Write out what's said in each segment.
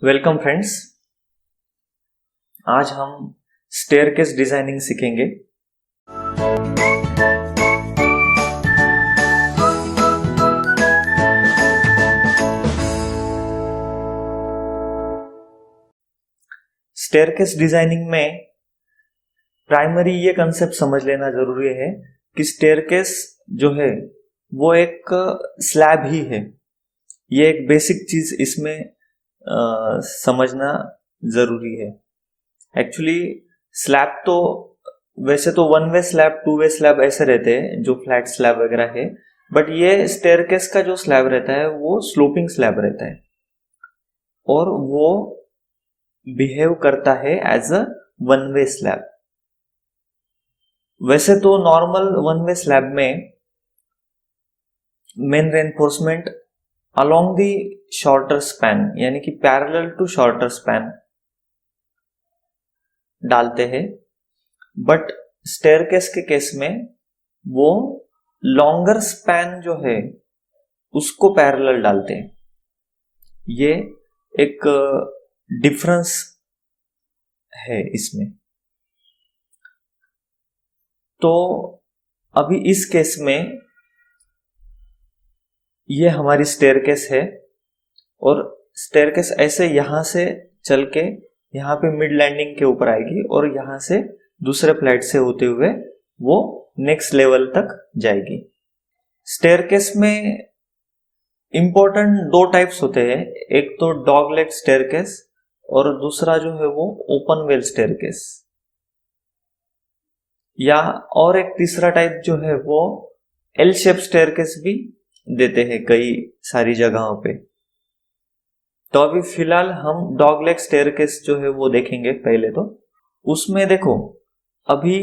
Welcome friends. आज हम staircase designing सीखेंगे। स्टेयरकेस डिजाइनिंग में प्राइमरी ये कंसेप्ट समझ लेना जरूरी है कि स्टेयरकेस जो है वो एक स्लैब ही है। ये एक बेसिक चीज इसमें समझना जरूरी है। एक्चुअली स्लैब तो वैसे तो one way slab, two way slab ऐसे रहते हैं जो फ्लैट स्लैब वगैरह है, बट ये स्टेयरकेस का जो स्लैब रहता है वो स्लोपिंग स्लैब रहता है और वो बिहेव करता है as a one way slab. वैसे तो नॉर्मल वन वे स्लैब में main reinforcement along the shorter span यानी कि पैरेलल टू शॉर्टर स्पैन डालते हैं, बट स्टेयरकेस के केस में वो लॉन्गर स्पैन जो है उसको पैरेलल डालते हैं। ये एक डिफरेंस है इसमें। तो अभी इस केस में ये हमारी स्टेयरकेस है और स्टेयरकेस ऐसे यहां से चल के यहाँ पे मिड लैंडिंग के ऊपर आएगी और यहां से दूसरे फ्लैट से होते हुए वो नेक्स्ट लेवल तक जाएगी। स्टेयरकेस में इंपॉर्टेंट दो टाइप्स होते हैं, एक तो डॉगलेग स्टेयरकेस और दूसरा जो है वो ओपन वेल स्टेयरकेस, या और एक तीसरा टाइप जो है वो एल शेप स्टेयरकेस भी देते हैं कई सारी जगहों पे। तो अभी फिलहाल हम डॉगलेग स्टेयरकेस जो है वो देखेंगे। पहले तो उसमें देखो, अभी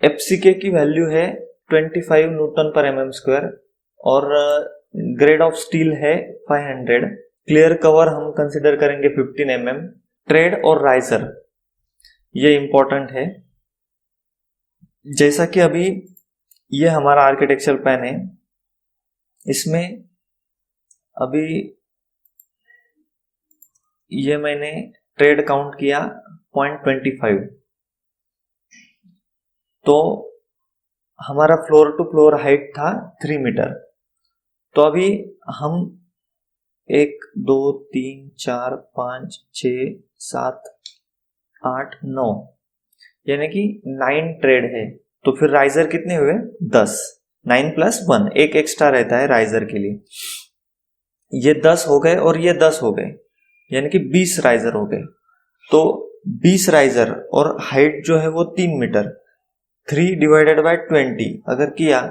एफसीके की वैल्यू है 25 न्यूटन पर एमएम स्क्वायर और ग्रेड ऑफ स्टील है 500। क्लियर कवर हम कंसिडर करेंगे 15 mm। ट्रेड और राइजर ये इंपॉर्टेंट है। जैसा कि अभी ये हमारा आर्किटेक्चर प्लान है, इसमें अभी ये मैंने ट्रेड काउंट किया 0.25, तो हमारा फ्लोर टू फ्लोर हाइट था 3 मीटर। तो अभी हम 1 2 3 4 5 6 7 8 9 यानी कि 9 ट्रेड है। तो फिर राइजर कितने हुए? 10। 9 + 1, एक एक्स्ट्रा रहता है राइजर के लिए। ये 10 हो गए और ये 10 हो गए, यानी कि 20 राइजर हो गए। तो 20 राइजर और हाइट जो है वो 3 मीटर, 3 डिवाइडेड बाय 20 अगर किया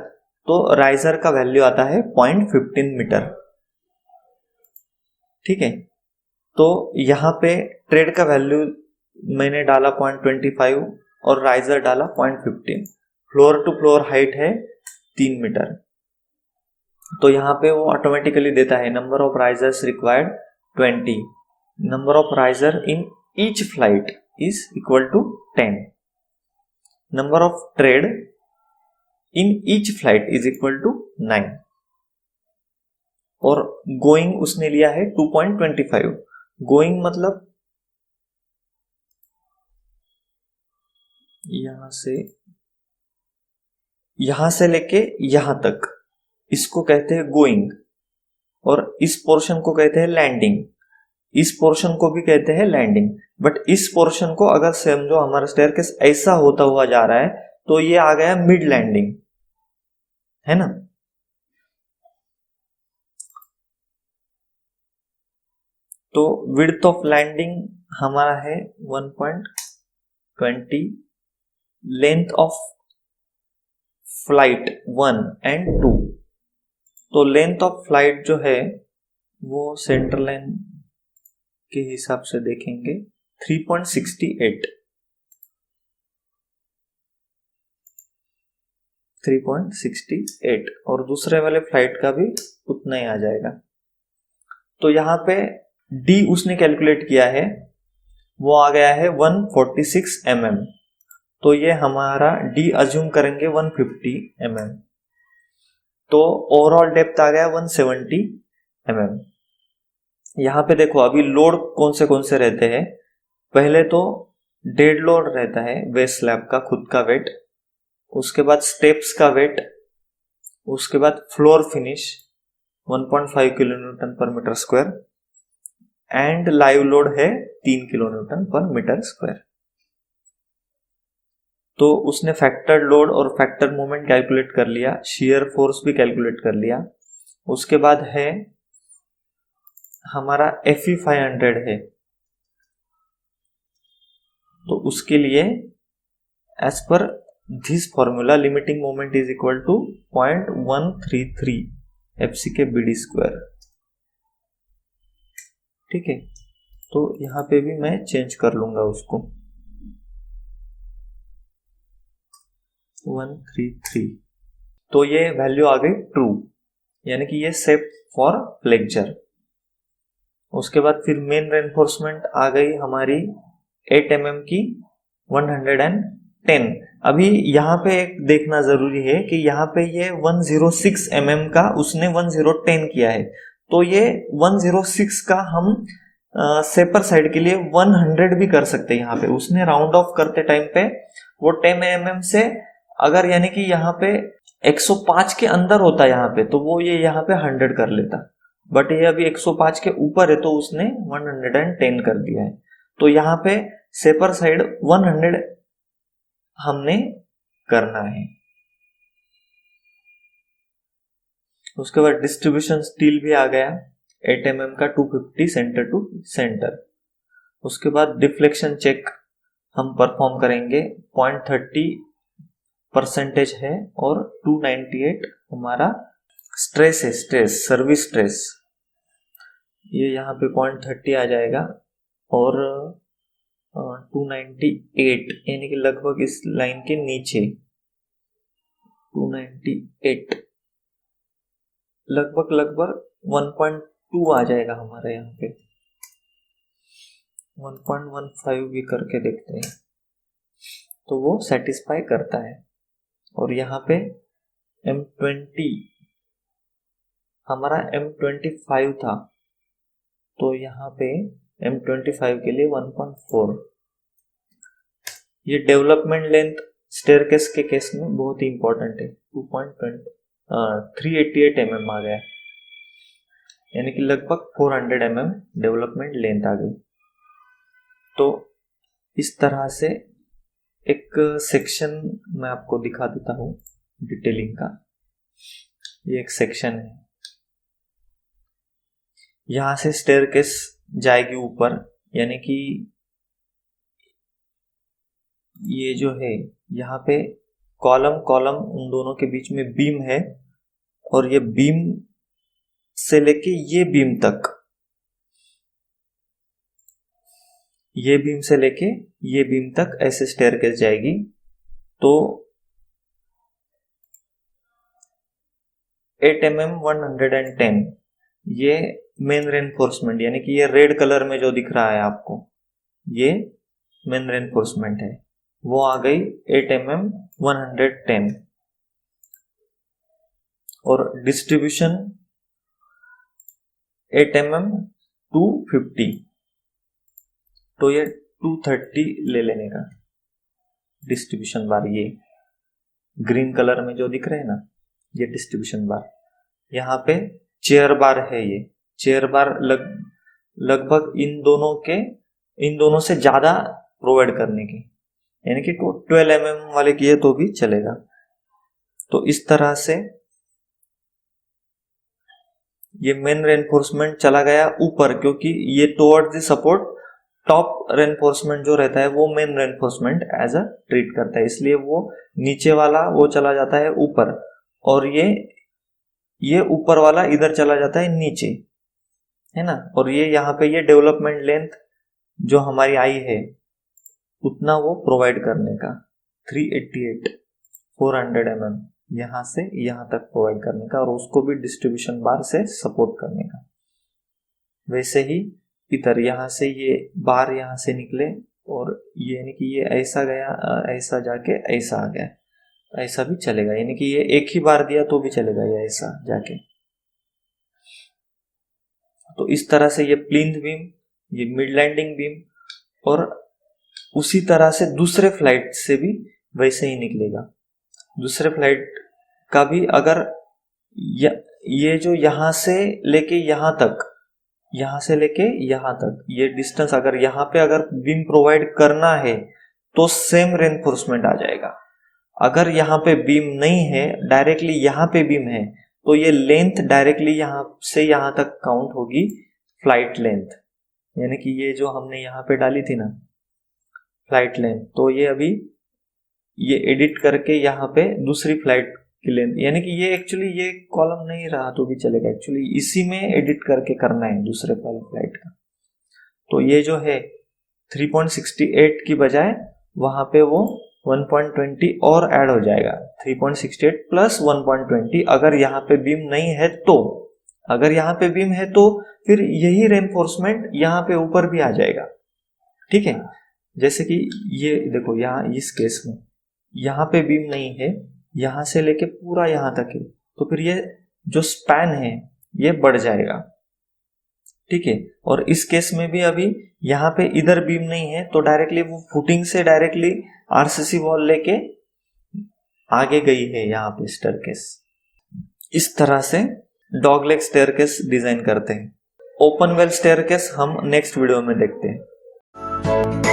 तो राइजर का वैल्यू आता है 0.15 मीटर। ठीक है, तो यहां पे ट्रेड का वैल्यू मैंने डाला 0.25 और राइजर डाला 0.15। फ्लोर टू फ्लोर हाइट है 3 मीटर, तो यहाँ पे वो ऑटोमेटिकली देता है number of risers required 20, number of riser in each flight is equal to 10, number of tread in each flight is equal to 9 और गोइंग उसने लिया है 2.25। गोइंग मतलब यहां से लेके यहां तक, इसको कहते हैं गोइंग, और इस पोर्शन को कहते हैं लैंडिंग, इस पोर्शन को भी कहते हैं लैंडिंग। बट इस पोर्शन को अगर समझो हमारा स्टेयरकेस ऐसा होता हुआ जा रहा है तो ये आ गया मिड लैंडिंग, है ना। तो विड्थ ऑफ लैंडिंग हमारा है 1.20, लेंथ ऑफ फ्लाइट 1 एंड 2। तो लेंथ ऑफ फ्लाइट जो है वो सेंटर लाइन के हिसाब से देखेंगे 3.68, 3.68 और दूसरे वाले फ्लाइट का भी उतना ही आ जाएगा। तो यहाँ पे डी उसने कैलकुलेट किया है, वो आ गया है 146 mm। तो ये हमारा डी अज्यूम करेंगे 150 mm, तो ओवरऑल डेप्थ आ गया 170 mm। यहाँ पे देखो अभी लोड कौन से रहते हैं। पहले तो डेड लोड रहता है बेस स्लैब का खुद का वेट, उसके बाद स्टेप्स का वेट, उसके बाद floor finish 1.5 kilo newton per metre square and live load है 3 kilo newton per metre square. तो उसने फैक्टर लोड और फैक्टर मोमेंट कैलकुलेट कर लिया, शियर फोर्स भी कैलकुलेट कर लिया। उसके बाद है हमारा FE 500 है, तो उसके लिए as per this formula limiting moment is equal to 0.133 FC के BD स्क्वायर। ठीक है, तो यहाँ पे भी मैं चेंज कर लूंगा उसको 133। तो ये वैल्यू आ गई ट्रू, यानी कि ये सेफ फॉर फ्लेक्चर। उसके बाद फिर मेन रेनफोर्समेंट आ गई हमारी 8 mm की 110। अभी यहाँ पे एक देखना जरूरी है कि यहाँ पे ये 106 mm का उसने 1010 किया है, तो ये 106 का हम सेपर साइड के लिए 100 भी कर सकते हैं। यहाँ पे उसने राउंड ऑफ करते टाइम पे वो 10 mm से अगर यानी कि यहाँ पे 105 के अंदर होता यहाँ पे तो वो ये यहाँ पे 100 कर लेता, बट ये अभी 105 के ऊपर है तो उसने 110 कर दिया है। तो यहाँ पे सेपर साइड 100 हमने करना है। उसके बाद डिस्ट्रीब्यूशन स्टील भी आ गया 8 mm का 250 सेंटर टू सेंटर। उसके बाद डिफ्लेक्शन चेक हम परफॉर्म करेंगे 0.30% है और 298 हमारा स्ट्रेस है, स्ट्रेस सर्विस स्ट्रेस, ये यहाँ पे 0.30 आ जाएगा और 298 यानी कि लगभग इस लाइन के नीचे 298 लगभग 1.2 आ जाएगा हमारा। यहाँ पे 1.15 भी करके देखते हैं तो वो सेटिस्फाई करता है। और यहाँ पे M20 हमारा M25 था, तो यहाँ पे M25 के लिए 1.4। ये डेवलपमेंट लेंथ स्टेयरकेस के केस में बहुत ही इंपॉर्टेंट है। 388 mm आ गया, यानी कि लगभग 400 mm डेवलपमेंट लेंथ आ गई। तो इस तरह से एक सेक्शन मैं आपको दिखा देता हूँ डिटेलिंग का। ये एक सेक्शन है, यहां से स्टेयरकेस जाएगी ऊपर, यानी कि ये जो है यहाँ पे कॉलम उन दोनों के बीच में बीम है और ये बीम से लेके ये बीम तक, ये बीम से लेके ये बीम तक ऐसे स्टेयरकेस जाएगी। तो 8 mm 110 ये मेन रेनफोर्समेंट, यानी कि ये रेड कलर में जो दिख रहा है आपको ये मेन रेनफोर्समेंट है, वो आ गई 8 mm 110। और डिस्ट्रीब्यूशन 8 mm 250, तो ये 230 ले लेने का डिस्ट्रीब्यूशन बार। ये ग्रीन कलर में जो दिख रहे हैं ना ये डिस्ट्रीब्यूशन बार। यहाँ पे चेयर बार है, ये चेयर बार लगभग इन दोनों से ज्यादा प्रोवाइड करने की, यानी कि 12 mm वाले किए तो भी चलेगा। तो इस तरह से ये मेन रेनफोर्समेंट चला गया ऊपर, क्योंकि ये towards the support top reinforcement जो रहता है वो main reinforcement as a treat करता है, इसलिए वो नीचे वाला वो चला जाता है ऊपर और ये ऊपर वाला इधर चला जाता है नीचे, है ना। और ये यहाँ पे ये डेवलपमेंट लेंथ जो हमारी आई है उतना वो प्रोवाइड करने का 388 400 mm यहाँ से यहाँ तक प्रोवाइड करने का, और उसको भी डिस्ट्रीब्यूशन बार से सपोर्ट करने का। वैसे ही इधर यहाँ से ये बार यहाँ से निकले और ये यानी कि ये ऐसा गया, ऐसा जाके ऐसा आ गया, ऐसा भी चलेगा, यानी कि ये एक ही बार दिया तो भी चलेगा ये ऐसा जाके। तो इस तरह से ये प्लिंथ बीम, ये मिड लैंडिंग बीम, और उसी तरह से दूसरे फ्लाइट से भी वैसे ही निकलेगा। दूसरे फ्लाइट का भी अगर ये जो यहां से लेके यहां तक, यहां से लेके यहां तक ये डिस्टेंस अगर यहां पे अगर बीम प्रोवाइड करना है तो सेम रेनफोर्समेंट आ जाएगा। अगर यहाँ पे बीम नहीं है, डायरेक्टली यहाँ पे बीम है, तो ये लेंथ डायरेक्टली यहाँ से यहाँ तक काउंट होगी फ्लाइट लेंथ, यानी कि ये जो हमने यहाँ पे डाली थी ना फ्लाइट लेंथ, तो ये अभी ये एडिट करके यहाँ पे दूसरी फ्लाइट की लेंथ, यानी कि ये एक्चुअली ये कॉलम नहीं रहा तो भी चलेगा, एक्चुअली इसी में एडिट करके करना है दूसरे वाले फ्लाइट का। तो ये जो है 3.68 की बजाय वहां पे वो 1.20 और ऐड हो जाएगा, 3.68 प्लस 1.20। अगर यहाँ पे बीम नहीं है तो, अगर यहाँ पे बीम है तो फिर यही रेनफोर्समेंट यहाँ पे ऊपर भी आ जाएगा। ठीक है, जैसे कि ये देखो यहाँ इस केस में यहाँ पे बीम नहीं है, यहाँ से लेके पूरा यहाँ तक है, तो फिर ये जो स्पैन है ये बढ़ जाएगा। ठीक है, और इस केस में भी अभी यहाँ पे इधर बीम नहीं है तो डायरेक्टली वो फुटिंग से डायरेक्टली आरसीसी वॉल लेके आगे गई है यहाँ पे स्टेयरकेस। इस तरह से डॉगलेग स्टेयरकेस डिजाइन करते हैं। ओपन वेल स्टेयरकेस हम नेक्स्ट वीडियो में देखते हैं।